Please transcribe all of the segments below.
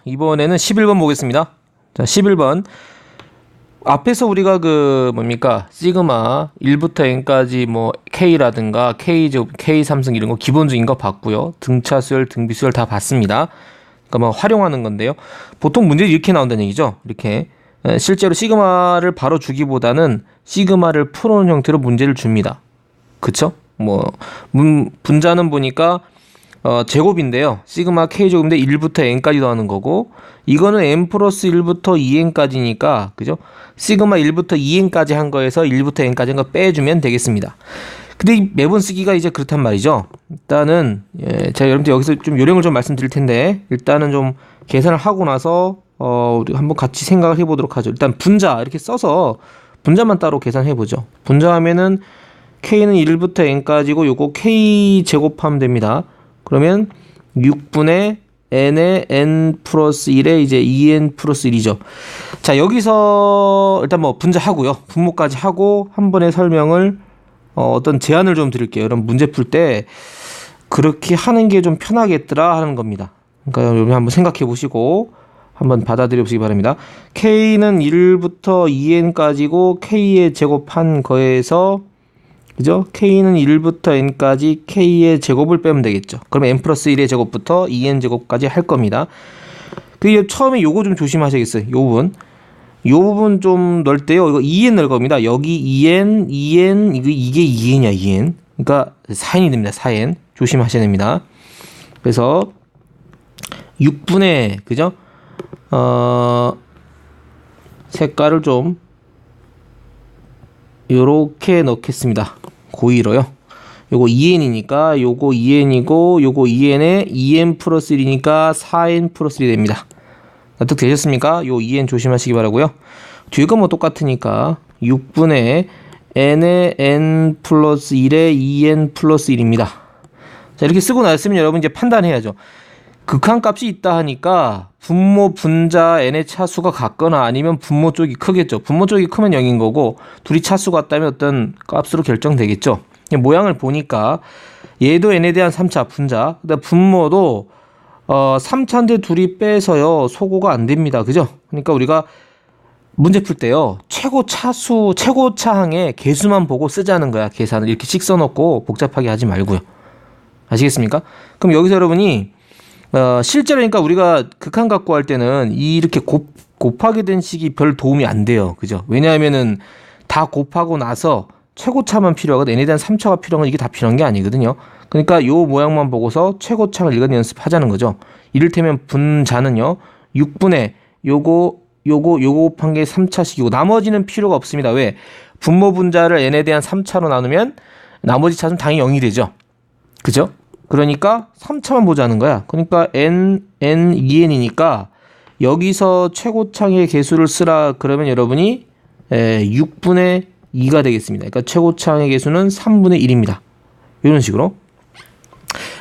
이번에는 11번 보겠습니다. 자, 11번. 앞에서 우리가 시그마 1부터 n까지 뭐 k라든가 k제곱, k3승 이런 거 기본적인 거 봤고요. 등차수열, 등비수열 다 봤습니다. 그러니까 뭐 활용하는 건데요. 보통 문제는 이렇게 나온다는 얘기죠. 이렇게 실제로 시그마를 바로 주기보다는 시그마를 풀어놓은 형태로 문제를 줍니다. 그쵸? 분자는 보니까 제곱인데요. 시그마 k제곱인데 1부터 n까지 더하는 거고, 이거는 n 플러스 1부터 2n까지니까, 그죠? 시그마 1부터 2n까지 한 거에서 1부터 n까지 한 거 빼주면 되겠습니다. 근데 매번 쓰기가 이제 그렇단 말이죠. 일단은, 제가 여러분들 여기서 좀 요령을 좀 말씀드릴 텐데, 일단은 좀 계산을 하고 나서, 우리 한번 같이 생각을 해보도록 하죠. 일단 분자, 이렇게 써서 분자만 따로 계산해보죠. 분자하면은 k는 1부터 n까지고, 요거 k 제곱하면 됩니다. 그러면 6분의 n의 n 플러스 1에 이제 2n 플러스 1이죠. 자, 여기서 일단 뭐 분자하고요. 분모까지 하고 한 번의 설명을 어떤 제안을 좀 드릴게요. 여러분 문제 풀 때 그렇게 하는 게 좀 편하겠더라 하는 겁니다. 그러니까 여러분 한번 생각해 보시고 한번 받아들여 보시기 바랍니다. k는 1부터 2n까지고 k의 제곱한 거에서, 그죠? k는 1부터 n까지 k의 제곱을 빼면 되겠죠. 그러면 n 플러스 1의 제곱부터 2n 제곱까지 할 겁니다. 그리고 처음에 요거 좀 조심하셔야겠어요. 요 부분 좀 넣을 때요. 이거 2n 넣을 겁니다. 여기 2n, 이게 2n이야, 2n. 그러니까 4n이 됩니다. 4n. 조심하셔야 됩니다. 그래서 6분의, 그죠? 색깔을 좀 요렇게 넣겠습니다. 고의로요. 요거 2n이니까 요거 2n이고 요거 2n에 2n 플러스 1이니까 4n 플러스 1이 됩니다. 납득되셨습니까? 요 2n 조심하시기 바라고요. 뒤에 거 뭐 똑같으니까 6분의 n에 n 플러스 1에 2n 플러스 1입니다. 자, 이렇게 쓰고 났으면 여러분 이제 판단해야죠. 극한값이 있다 하니까 분모 분자 n의 차수가 같거나 아니면 분모 쪽이 크겠죠. 분모 쪽이 크면 0인 거고 둘이 차수 같다면 어떤 값으로 결정되겠죠. 모양을 보니까 얘도 n에 대한 3차 분자, 그다음 분모도 3차인데 둘이 빼서요 소고가 안 됩니다. 그죠? 그러니까 우리가 문제 풀 때요 최고차항의 개수만 보고 쓰자는 거야. 계산을 이렇게 씩 써놓고 복잡하게 하지 말고요. 아시겠습니까? 그럼 여기서 여러분이 실제로 그러니까 우리가 극한값 구할 때는 이렇게 곱하게 된 식이 별 도움이 안 돼요. 그죠? 왜냐하면은 다 곱하고 나서 최고차만 필요하거든. n에 대한 3차가 필요한 건 이게 다 필요한 게 아니거든요. 그러니까 요 모양만 보고서 최고차를 읽는 연습하자는 거죠. 이를테면 분자는요. 6분의 요거 곱한 게 3차식이고 나머지는 필요가 없습니다. 왜? 분모 분자를 n에 대한 3차로 나누면 나머지 차는 당연히 0이 되죠. 그죠? 그러니까 3차만 보자는 거야. 그러니까 n, 2n이니까 여기서 최고차의 개수를 쓰라 그러면 여러분이 6분의 2가 되겠습니다. 그러니까 최고차의 개수는 3분의 1입니다. 이런 식으로.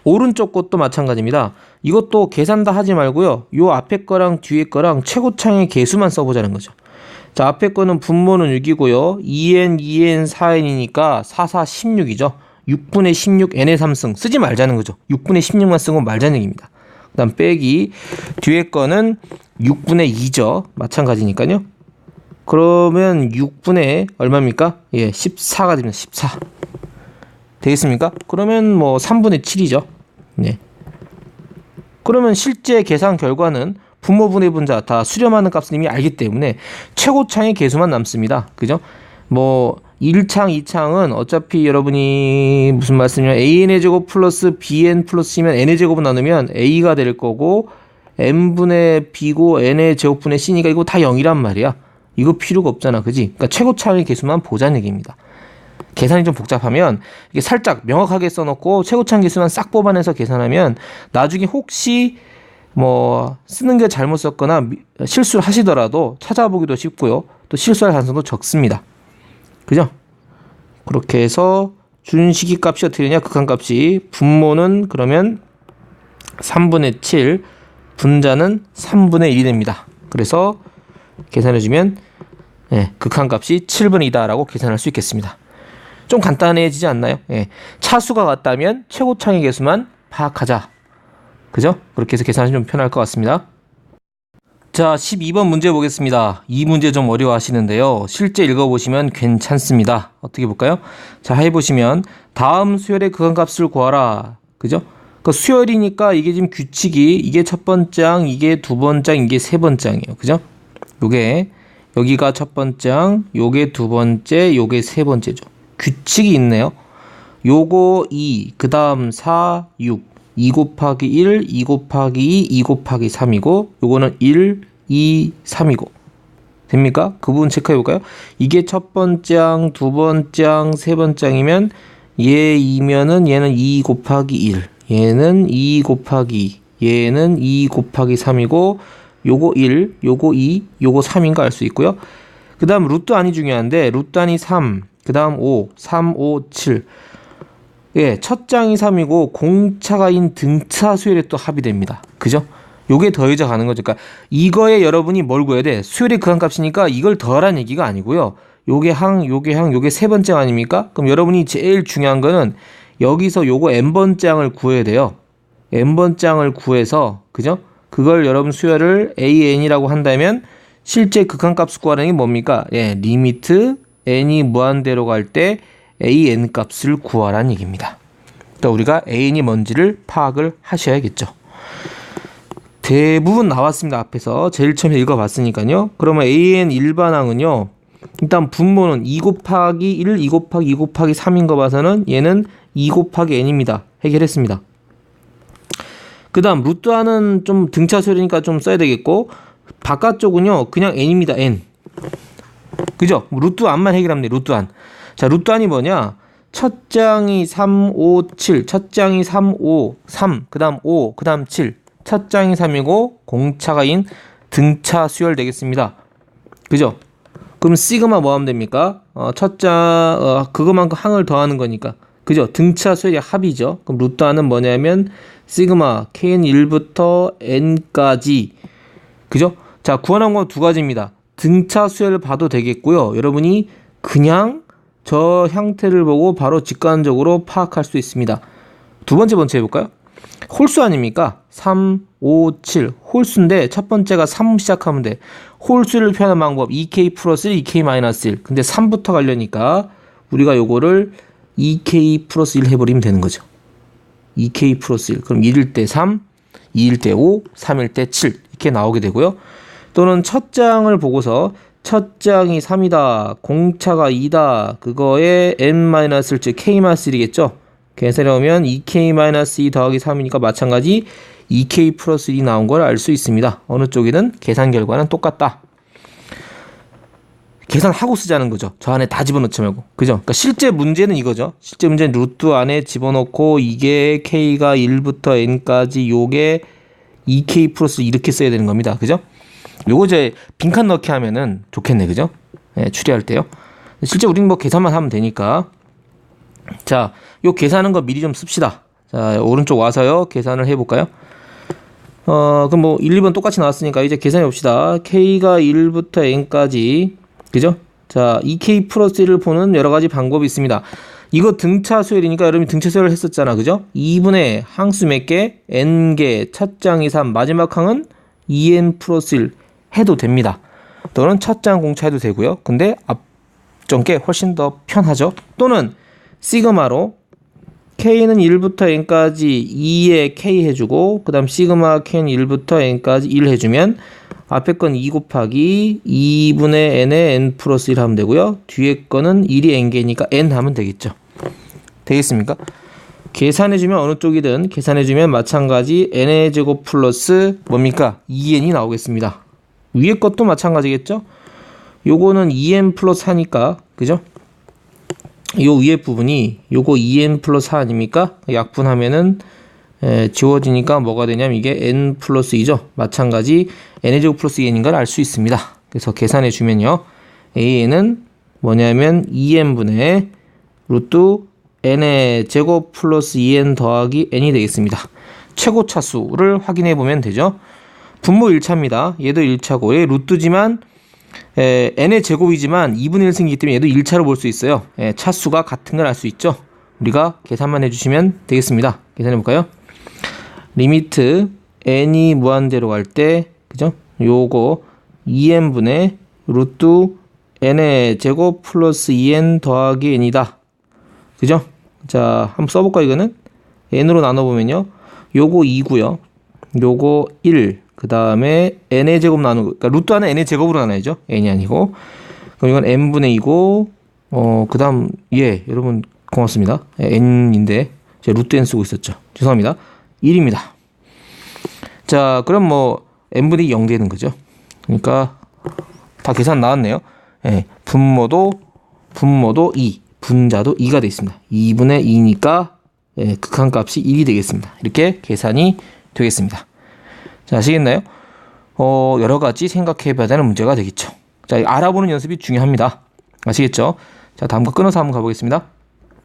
오른쪽 것도 마찬가지입니다. 이것도 계산 다 하지 말고요. 요 앞에 거랑 뒤에 거랑 최고차의 개수만 써보자는 거죠. 자, 앞에 거는 분모는 6이고요. 2n, 4n이니까 4, 16이죠. 6분의 16 n의 3승 쓰지 말자는 거죠. 6분의 16만 쓰고 말자는 얘기입니다. 그 다음 빼기 뒤에 거는 6분의 2죠. 마찬가지니까요. 그러면 6분의 얼마입니까? 14가 됩니다. 14 되겠습니까? 그러면 뭐 3분의 7이죠. 네. 그러면 실제 계산 결과는 분모분의 분자 다 수렴하는 값은 이미 알기 때문에 최고차의 개수만 남습니다. 그죠? 뭐 1창, 2창은 어차피 여러분이 무슨 말씀이냐면 an의 제곱 플러스 bn 플러스 c면 n의 제곱을 나누면 a가 될 거고 n분의 b고 n의 제곱분의 c니까 이거 다 0이란 말이야. 이거 필요가 없잖아. 그지? 그러니까 최고차의 개수만 보자는 얘기입니다. 계산이 좀 복잡하면 이게 살짝 명확하게 써놓고 최고차의 개수만 싹 뽑아내서 계산하면 나중에 혹시 뭐 쓰는 게 잘못 썼거나 실수를 하시더라도 찾아보기도 쉽고요. 또 실수할 가능성도 적습니다. 그죠? 그렇게 해서 준식이 값이 어떻게 되냐? 극한값이 분모는 그러면 3분의 7, 분자는 3분의 1이 됩니다. 그래서 계산해주면 극한값이 7분의 2다라고 계산할 수 있겠습니다. 좀 간단해지지 않나요? 차수가 같다면 최고차의 개수만 파악하자. 그죠? 그렇게 해서 계산이 좀 편할 것 같습니다. 자, 12번 문제 보겠습니다. 이 문제 좀 어려워하시는데요. 실제 읽어보시면 괜찮습니다. 어떻게 볼까요? 자, 해보시면 다음 수열의 극한값을 구하라. 그죠? 그 수열이니까 이게 지금 규칙이 이게 첫 번째 항, 이게 두 번째 항, 이게 세 번째 항이에요. 그죠? 요게 여기가 첫 번째 항, 요게 두 번째, 요게 세 번째죠. 규칙이 있네요. 요거 2, 그 다음 4, 6, 2 곱하기 1, 2 곱하기 2, 2 곱하기 3이고 요거는 1, 2, 3이고 됩니까? 그 부분 체크해 볼까요? 이게 첫 번째 항, 두 번째 항, 세 번째 항이면 얘 2면은 얘는 2 곱하기 1, 얘는 2 곱하기 2, 얘는 2 곱하기 3이고 요거 1, 요거 2, 요거 3인 거 알 수 있고요. 그 다음 루트 안이 중요한데 루트 안이 3, 그 다음 5, 3, 5, 7. 예, 첫 장이 3이고 공차가인 등차 수열에 또 합이 됩니다. 그죠? 요게 더해져 가는 거죠. 그러니까 이거에 여러분이 뭘 구해야 돼? 수열의 극한값이니까 이걸 더하라는 얘기가 아니고요. 요게 항, 요게 항, 요게 세 번째 항 아닙니까? 그럼 여러분이 제일 중요한 거는 여기서 요거 n번째 항을 구해야 돼요. n번째 항을 구해서 그죠? 그걸 여러분 수열을 an이라고 한다면 실제 극한값을 구하는 게 뭡니까? 예, 리미트 n이 무한대로 갈 때 an 값을 구하라는 얘기입니다. 또 우리가 an이 뭔지를 파악을 하셔야겠죠. 대부분 나왔습니다. 앞에서 제일 처음에 읽어봤으니까요. 그러면 an 일반항은요. 일단 분모는 2 곱하기 1, 2 곱하기 2 곱하기 3인 거 봐서는 얘는 2 곱하기 n입니다. 해결했습니다. 그 다음 루트안은 좀 등차 수열이니까 좀 써야 되겠고 바깥쪽은요 그냥 n입니다. n. 그죠? 루트안만 해결하면 돼요. 루트안. 자, 루트안이 뭐냐? 첫 장이 3, 5, 7. 첫 장이 3, 5, 3. 그 다음 5, 그 다음 7. 첫 장이 3이고 공차가인 등차 수열 되겠습니다. 그죠? 그럼 시그마 뭐 하면 됩니까? 첫 장, 그거만큼 항을 더하는 거니까. 그죠? 등차 수열의 합이죠. 그럼 루트안은 뭐냐면 시그마 kn 1부터 n까지. 그죠? 자, 구하는 건 두 가지입니다. 등차 수열을 봐도 되겠고요. 여러분이 그냥 저 형태를 보고 바로 직관적으로 파악할 수 있습니다. 두 번째 해볼까요? 홀수 아닙니까? 3, 5, 7 홀수인데 첫 번째가 3 시작하면 돼. 홀수를 표현하는 방법 2k 플러스 1, 2k 마이너스 1. 근데 3부터 가려니까 우리가 요거를 2k 플러스 1 해버리면 되는 거죠. 2k 플러스 1. 그럼 1일 때 3, 2일 때 5, 3일 때 7 이렇게 나오게 되고요. 또는 첫 장을 보고서 첫 장이 3이다. 공차가 2다. 그거에 n-1 즉 k-1이겠죠. 계산해 오면 2k-2 더하기 3이니까 마찬가지 2k 플러스 1이 나온 걸 알 수 있습니다. 어느 쪽이든 계산 결과는 똑같다. 계산하고 쓰자는 거죠. 저 안에 다 집어넣지 말고. 그죠? 그러니까 실제 문제는 이거죠. 실제 문제는 루트 안에 집어넣고 이게 k가 1부터 n까지 요게 2k 플러스 이렇게 써야 되는 겁니다. 그죠? 요거 이제 빈칸 넣기 하면은 좋겠네. 그죠? 예, 추리할 때요. 실제 우리는 뭐 계산만 하면 되니까. 자, 요 계산하는 거 미리 좀 씁시다. 자, 오른쪽 와서요. 계산을 해볼까요? 그럼 뭐 1, 2번 똑같이 나왔으니까 이제 계산해 봅시다. k가 1부터 n까지. 그죠? 자, 2k 플러스 1을 보는 여러 가지 방법이 있습니다. 이거 등차 수열이니까 여러분이 등차 수열을 했었잖아. 그죠? 2분의 항수 몇 개? n개. 첫 장이 3. 마지막 항은 2n 플러스 1 해도 됩니다. 또는 첫 장 공차 해도 되고요. 근데 앞전 게 훨씬 더 편하죠. 또는 시그마로 k는 1부터 n까지 2에 k 해주고 그 다음 시그마 k는 1부터 n까지 1 해주면 앞에 건 2 곱하기 2분의 n에 n 플러스 1 하면 되고요. 뒤에 거는 1이 n개니까 n 하면 되겠죠. 되겠습니까? 계산해주면 어느 쪽이든 계산해주면 마찬가지 n의 제곱 플러스 뭡니까? 2n이 나오겠습니다. 위에 것도 마찬가지겠죠? 요거는 2n 플러스 4니까 그죠? 요 위에 부분이 요거 2n 플러스 4 아닙니까? 약분하면은 지워지니까 뭐가 되냐면 이게 n 플러스 2죠. 마찬가지 n의 제곱 플러스 2n인 걸 알 수 있습니다. 그래서 계산해 주면요. an은 뭐냐면 2n분의 루트 n의 제곱 플러스 2n 더하기 n이 되겠습니다. 최고차수를 확인해 보면 되죠. 분모 1차입니다. 얘도 1차고 얘 루트지만 n의 제곱이지만 2분의 1승이기 때문에 얘도 1차로 볼 수 있어요. 차수가 같은 걸 알 수 있죠. 우리가 계산만 해주시면 되겠습니다. 계산해 볼까요? 리미트 n이 무한대로 갈 때 그죠? 요거 2n분의 루트 n의 제곱 플러스 2n 더하기 n이다. 그죠? 자, 한번 써볼까 이거는? n으로 나눠보면요. 요거 2고요. 요거 1. 그 다음에 n의 제곱 나누고, 그러니까 루트 안에 n의 제곱으로 나눠야죠. n이 아니고. 그럼 이건 n분의 2고, 그 다음, 예, 여러분 고맙습니다. n인데, 제가 루트 n 쓰고 있었죠. 죄송합니다. 1입니다. 자, 그럼 뭐, n분의 0 되는 거죠. 그러니까, 다 계산 나왔네요. 예, 분모도 2, 분자도 2가 되어 있습니다. 2분의 2니까, 예, 극한값이 1이 되겠습니다. 이렇게 계산이 되겠습니다. 자, 아시겠나요? 여러 가지 생각해 봐야 되는 문제가 되겠죠. 자, 알아보는 연습이 중요합니다. 아시겠죠? 자, 다음 거 끊어서 한번 가보겠습니다.